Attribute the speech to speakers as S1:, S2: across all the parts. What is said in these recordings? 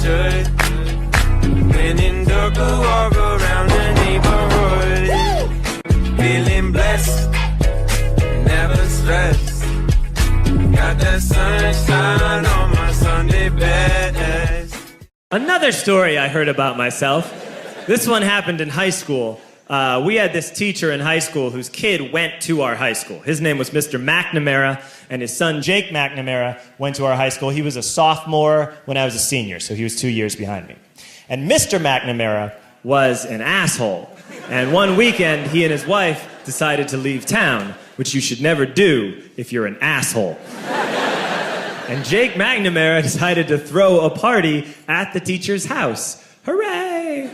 S1: should. When in dark, I walk around the neighborhood. Feeling blessed, never stressed. Got that sunshine on my Sunday best.
S2: Another story I heard about myself. This one happened in high school. We had this teacher in high school whose kid went to our high school. His name was Mr. McNamara, and his son Jake McNamara went to our high school. He was a sophomore when I was a senior, so he was 2 years behind me. And Mr. McNamara was an asshole. And one weekend, he and his wife decided to leave town, which you should never do if you're an asshole. And Jake McNamara decided to throw a party at the teacher's house. Hooray!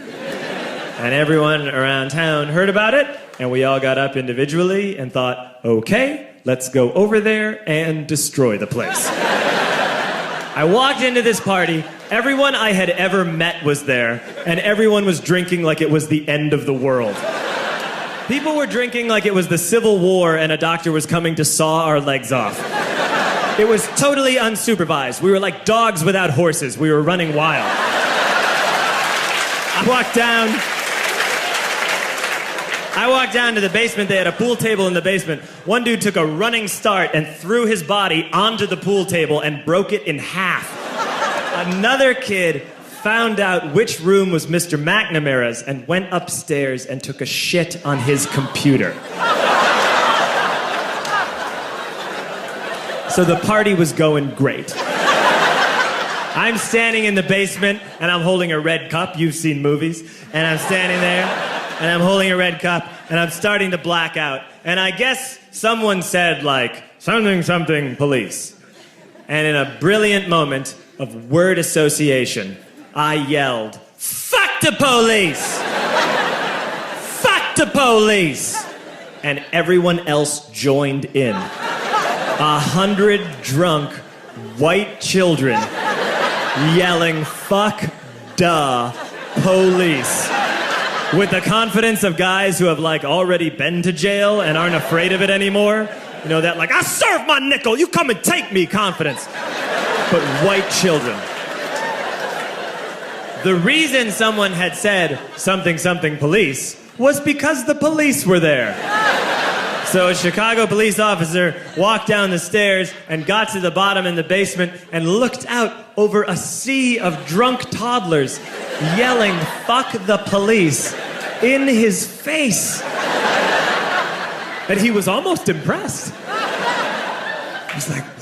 S2: And everyone around town heard about it, and we all got up individually and thought, okay, let's go over there and destroy the place. I walked into this party, everyone I had ever met was there, and everyone was drinking like it was the end of the world. People were drinking like it was the Civil War and a doctor was coming to saw our legs off. It was totally unsupervised. We were like dogs without horses. We were running wild. I walked down to the basement. They had a pool table in the basement. One dude took a running start and threw his body onto the pool table and broke it in half. Another kid found out which room was Mr. McNamara's and went upstairs and took a shit on his computer. So the party was going great. I'm standing in the basement and I'm holding a red cup. You've seen movies. And I'm standing there and I'm holding a red cup and I'm starting to black out. And I guess someone said like, something, something, police. And in a brilliant moment of word association, I yelled, fuck the police! Fuck the police! And everyone else joined in. 100 drunk white children yelling, fuck the police. With the confidence of guys who have like already been to jail and aren't afraid of it anymore. You know, that like, I serve my nickel, you come and take me confidence. But white children. The reason someone had said something, something police was because the police were there. So a Chicago police officer walked down the stairs and got to the bottom in the basement and looked out over a sea of drunk toddlers yelling, fuck the police, in his face. And he was almost impressed. He was like, wow.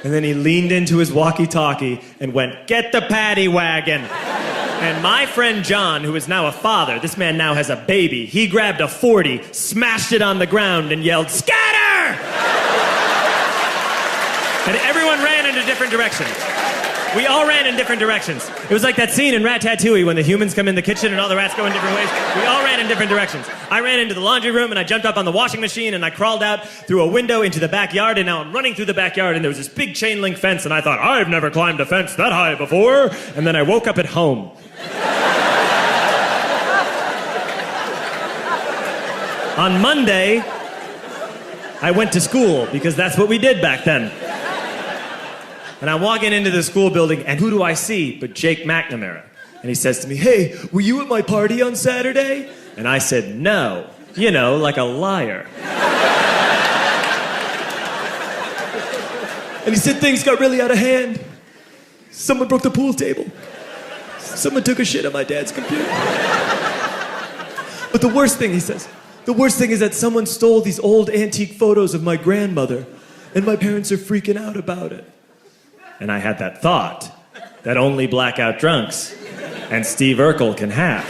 S2: And then he leaned into his walkie-talkie and went, get the paddy wagon. And my friend John, who is now a father, this man now has a baby, he grabbed a 40, smashed it on the ground, and yelled, scatter! And everyone ran in a different direction. We all ran in different directions. It was like that scene in Ratatouille when the humans come in the kitchen and all the rats go in different ways. We all ran in different directions. I ran into the laundry room and I jumped up on the washing machine and I crawled out through a window into the backyard, and now I'm running through the backyard and there was this big chain link fence and I thought, I've never climbed a fence that high before. And then I woke up at home. On Monday, I went to school because that's what we did back then. And I'm walking into the school building, and who do I see but Jake McNamara? And he says to me, hey, were you at my party on Saturday? And I said, no. You know, like a liar. And he said things got really out of hand. Someone broke the pool table. Someone took a shit on my dad's computer. But the worst thing, he says, the worst thing is that someone stole these old antique photos of my grandmother, and my parents are freaking out about it. And I had that thought that only blackout drunks and Steve Urkel can have.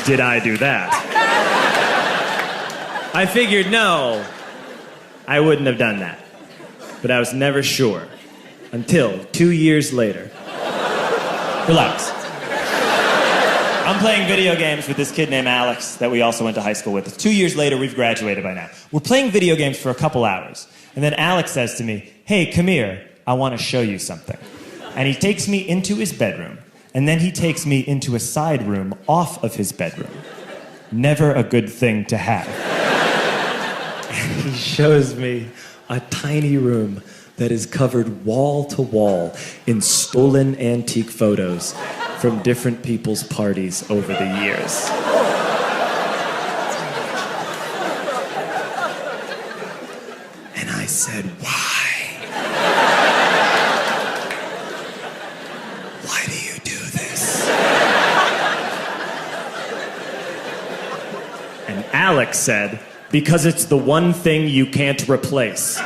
S2: Did I do that? I figured, no, I wouldn't have done that. But I was never sure until 2 years later. Relax. I'm playing video games with this kid named Alex that we also went to high school with. 2 years later, we've graduated by now. We're playing video games for a couple hours. And then Alex says to me, hey, come here, I want to show you something. And he takes me into his bedroom. And then he takes me into a side room off of his bedroom. Never a good thing to have. shows me a tiny room that is covered wall to wall in stolen antique photos from different people's parties over the years. And I said, why? Why do you do this? And Alex said, because it's the one thing you can't replace.